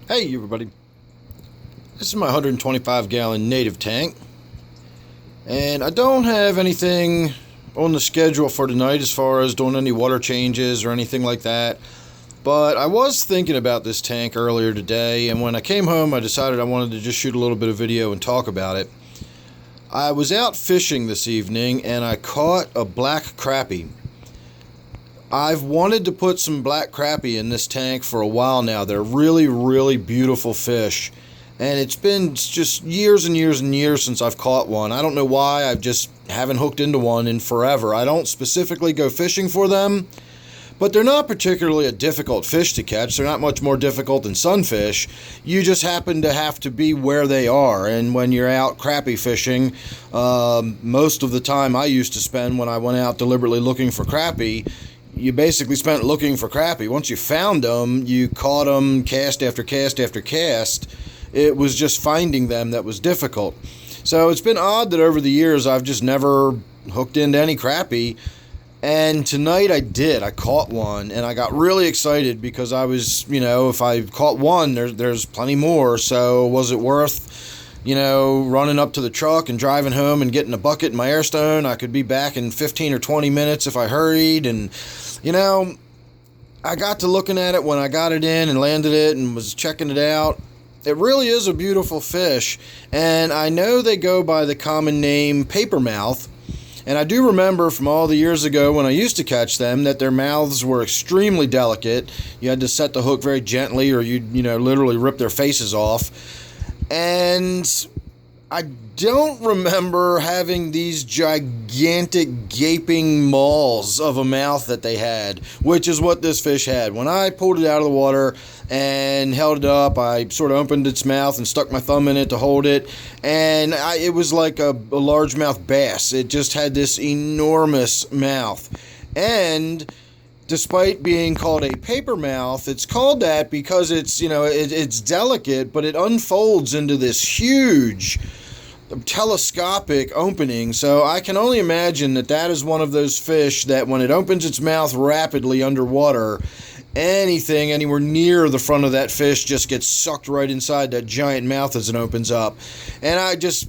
Hey everybody, this is my 125 gallon native tank, and I don't have anything on the schedule for tonight as far as doing any water changes or anything like that, but I was thinking about this tank earlier today, and when I came home I decided I wanted to just shoot a little bit of video and talk about it. I was out fishing this evening and I caught a black crappie. I've wanted to put some black crappie in this tank for a while now. They're really, really beautiful fish. And it's been just years and years and years since I've caught one. I don't know why. I just haven't hooked into one in forever. I don't specifically go fishing for them, but they're not particularly a difficult fish to catch. They're not much more difficult than sunfish. You just happen to have to be where they are. And when you're out crappie fishing, most of the time I used to spend when I went out deliberately looking for crappie, you basically spent looking for crappie. Once you found them, you caught them cast after cast after cast. It was just finding them that was difficult. So it's been odd that over the years I've just never hooked into any crappie. And tonight I did. I caught one, and I got really excited because I was, if I caught one, there's plenty more. So was it worth running up to the truck and driving home and getting a bucket and my Airstone? I could be back in 15 or 20 minutes if I hurried. And, I got to looking at it when I got it in and landed it and was checking it out. It really is a beautiful fish. And I know they go by the common name papermouth. And I do remember from all the years ago when I used to catch them that their mouths were extremely delicate. You had to set the hook very gently or you'd, literally rip their faces off. And I don't remember having these gigantic gaping maws of a mouth that they had, which is what this fish had. When I pulled it out of the water and held it up, I sort of opened its mouth and stuck my thumb in it to hold it, and it was like a largemouth bass. It just had this enormous mouth. And despite being called a paper mouth, it's called that because it's, it's delicate, but it unfolds into this huge telescopic opening. So I can only imagine that is one of those fish that when it opens its mouth rapidly underwater, anything anywhere near the front of that fish just gets sucked right inside that giant mouth as it opens up. And I just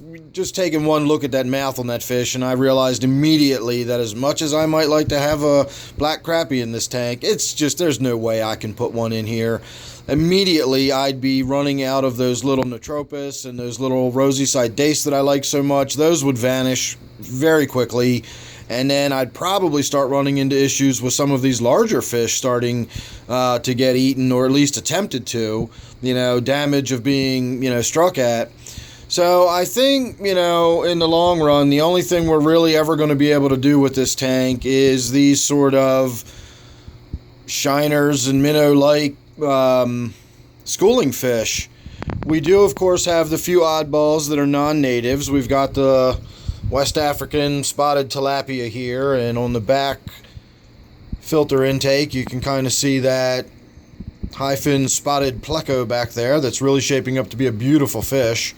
taking one look at that mouth on that fish, and I realized immediately that as much as I might like to have a black crappie in this tank, it's just, there's no way I can put one in here. Immediately I'd be running out of those little Notropis and those little rosy side dace that I like so much. Those would vanish very quickly. And then I'd probably start running into issues with some of these larger fish starting to get eaten, or at least attempted to, damage of being, struck at. So I think, in the long run, the only thing we're really ever going to be able to do with this tank is these sort of shiners and minnow-like schooling fish. We do, of course, have the few oddballs that are non-natives. We've got the West African spotted tilapia here, and on the back filter intake you can kind of see that high-fin spotted pleco back there that's really shaping up to be a beautiful fish.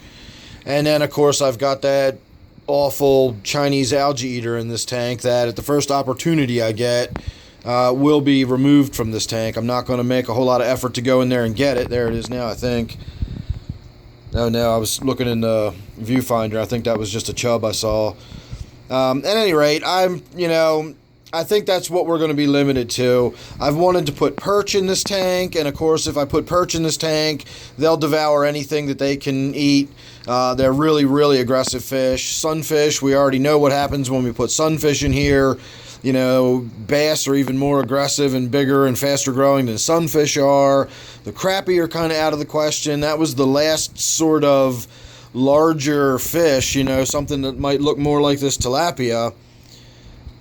And then, of course, I've got that awful Chinese algae eater in this tank that at the first opportunity I get will be removed from this tank. I'm not going to make a whole lot of effort to go in there and get it. There it is now, I think. Oh, no, I was looking in the viewfinder. I think that was just a chub I saw. At any rate, I think that's what we're going to be limited to. I've wanted to put perch in this tank, and of course, if I put perch in this tank, they'll devour anything that they can eat. They're really, really aggressive fish. Sunfish, we already know what happens when we put sunfish in here. Bass are even more aggressive and bigger and faster growing than sunfish are. The crappie are kind of out of the question. That was the last sort of larger fish, something that might look more like this tilapia.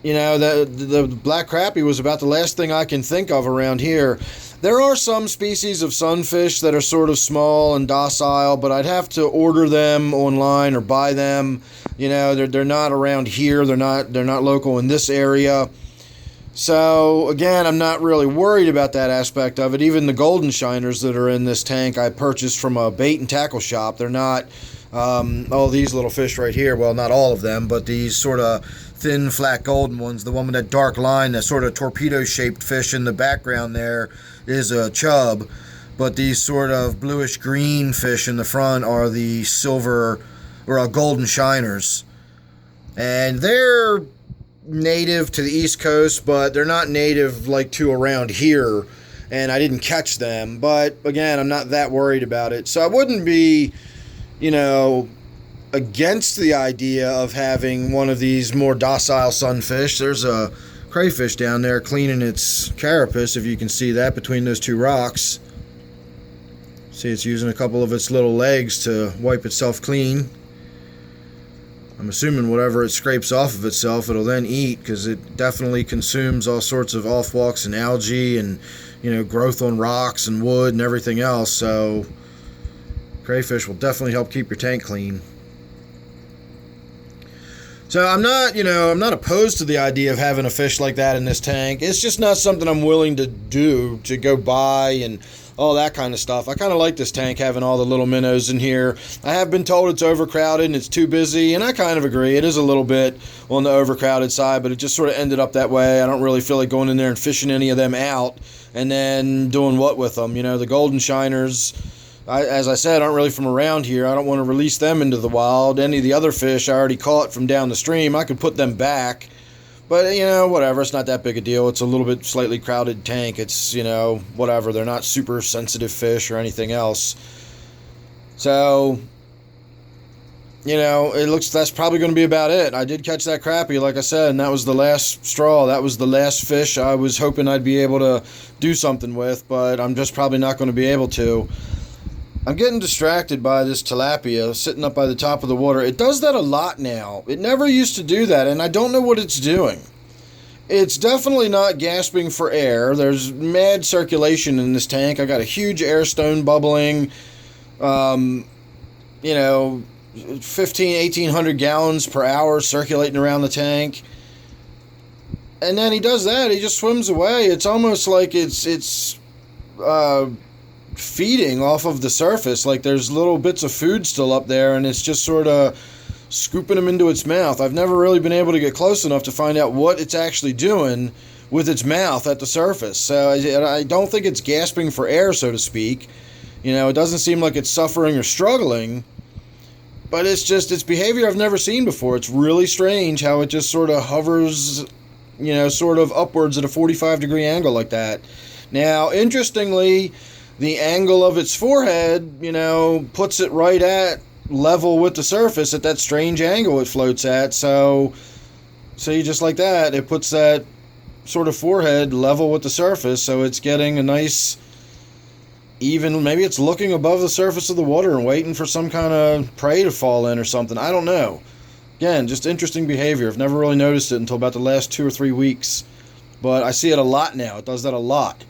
The black crappie was about the last thing I can think of around here. There are some species of sunfish that are sort of small and docile, but I'd have to order them online or buy them. They're not around here. They're not local in this area. So again, I'm not really worried about that aspect of it. Even the golden shiners that are in this tank I purchased from a bait and tackle shop. They're not all these little fish right here. Well, not all of them, but these sort of thin, flat golden ones. The one with that dark line, that sort of torpedo-shaped fish in the background there is a chub. but these sort of bluish green fish in the front are the silver or golden shiners. And they're native to the East Coast, but they're not native like to around here, and I didn't catch them. But again, I'm not that worried about it, so I wouldn't be, against the idea of having one of these more docile sunfish. There's a crayfish down there cleaning its carapace, if you can see that between those two rocks. See, it's using a couple of its little legs to wipe itself clean. I'm assuming whatever it scrapes off of itself, it'll then eat, because it definitely consumes all sorts of offwalks and algae and, growth on rocks and wood and everything else. So crayfish will definitely help keep your tank clean. So I'm not opposed to the idea of having a fish like that in this tank. It's just not something I'm willing to do, to go buy and all that kind of stuff. I kind of like this tank having all the little minnows in here. I have been told it's overcrowded and it's too busy, and I kind of agree. It is a little bit on the overcrowded side, but it just sort of ended up that way. I don't really feel like going in there and fishing any of them out and then doing what with them. The golden shiners, as I said, aren't really from around here. I don't want to release them into the wild. Any of the other fish I already caught from down the stream, I could put them back. But, whatever. It's not that big a deal. It's a little bit slightly crowded tank. It's, whatever. They're not super sensitive fish or anything else. So, it looks that's probably going to be about it. I did catch that crappie, like I said, and that was the last straw. That was the last fish I was hoping I'd be able to do something with, but I'm just probably not going to be able to. I'm getting distracted by this tilapia sitting up by the top of the water. It does that a lot now. It never used to do that, and I don't know what it's doing. It's definitely not gasping for air. There's mad circulation in this tank. I got a huge air stone bubbling, 1,800 gallons per hour circulating around the tank. And then he does that. He just swims away. It's almost like it's feeding off of the surface, like there's little bits of food still up there, and it's just sort of scooping them into its mouth. I've never really been able to get close enough to find out what it's actually doing with its mouth at the surface. So I don't think it's gasping for air, so to speak. It doesn't seem like it's suffering or struggling, but it's just its behavior I've never seen before. It's really strange how it just sort of hovers, sort of upwards at a 45-degree angle like that. Now, interestingly, the angle of its forehead, puts it right at level with the surface at that strange angle it floats at. So you just like that, it puts that sort of forehead level with the surface, so it's getting a nice even, maybe it's looking above the surface of the water and waiting for some kind of prey to fall in or something. I don't know. Again, just interesting behavior. I've never really noticed it until about the last 2 or 3 weeks, but I see it a lot now. It does that a lot.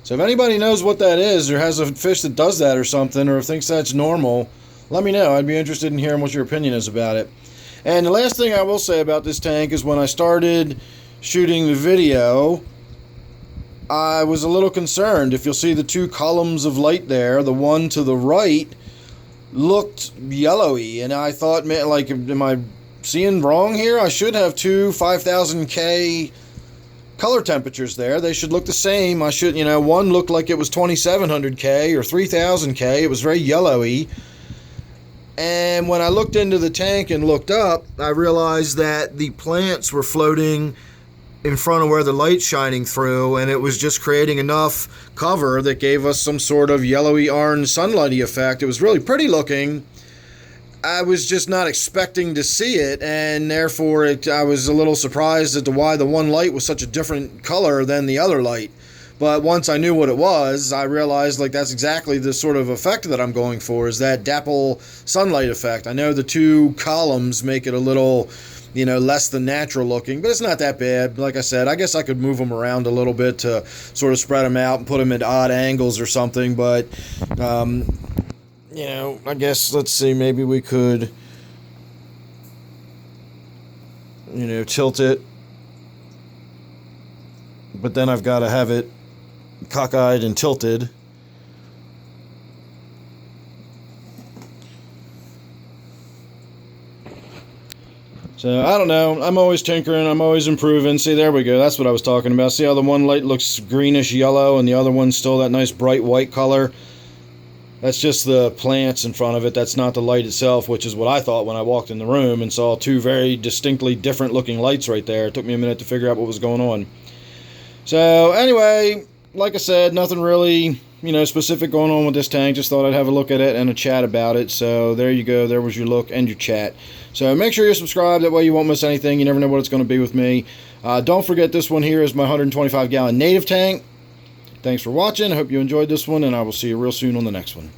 So if anybody knows what that is, or has a fish that does that or something, or thinks that's normal, let me know. I'd be interested in hearing what your opinion is about it. And the last thing I will say about this tank is when I started shooting the video, I was a little concerned. If you'll see the 2 columns of light there, the one to the right looked yellowy, and I thought, man, like, am I seeing wrong here? I should have 2 5000K color temperatures there. They should look the same. I should, one looked like it was 2700K or 3000K. It was very yellowy. And when I looked into the tank and looked up, I realized that the plants were floating in front of where the light's shining through, and it was just creating enough cover that gave us some sort of yellowy orange sunlighty effect. It was really pretty looking. I was just not expecting to see it, and therefore I was a little surprised as to why the one light was such a different color than the other light. But once I knew what it was, I realized, like, that's exactly the sort of effect that I'm going for, is that dapple sunlight effect. I know the 2 columns make it a little, less than natural looking, but it's not that bad. Like I said, I guess I could move them around a little bit to sort of spread them out and put them at odd angles or something, but I guess, let's see, maybe we could, tilt it, but then I've got to have it cockeyed and tilted. So, I don't know. I'm always tinkering. I'm always improving. See, there we go. That's what I was talking about. See how the one light looks greenish yellow and the other one's still that nice bright white color? That's just the plants in front of it. That's not the light itself, which is what I thought when I walked in the room and saw two very distinctly different looking lights right there. It took me a minute to figure out what was going on. So, anyway, like I said, nothing really, specific going on with this tank. Just thought I'd have a look at it and a chat about it. So, there you go. There was your look and your chat. So, make sure you're subscribed. That way you won't miss anything. You never know what it's going to be with me. Don't forget, this one here is my 125-gallon native tank. Thanks for watching. I hope you enjoyed this one, and I will see you real soon on the next one.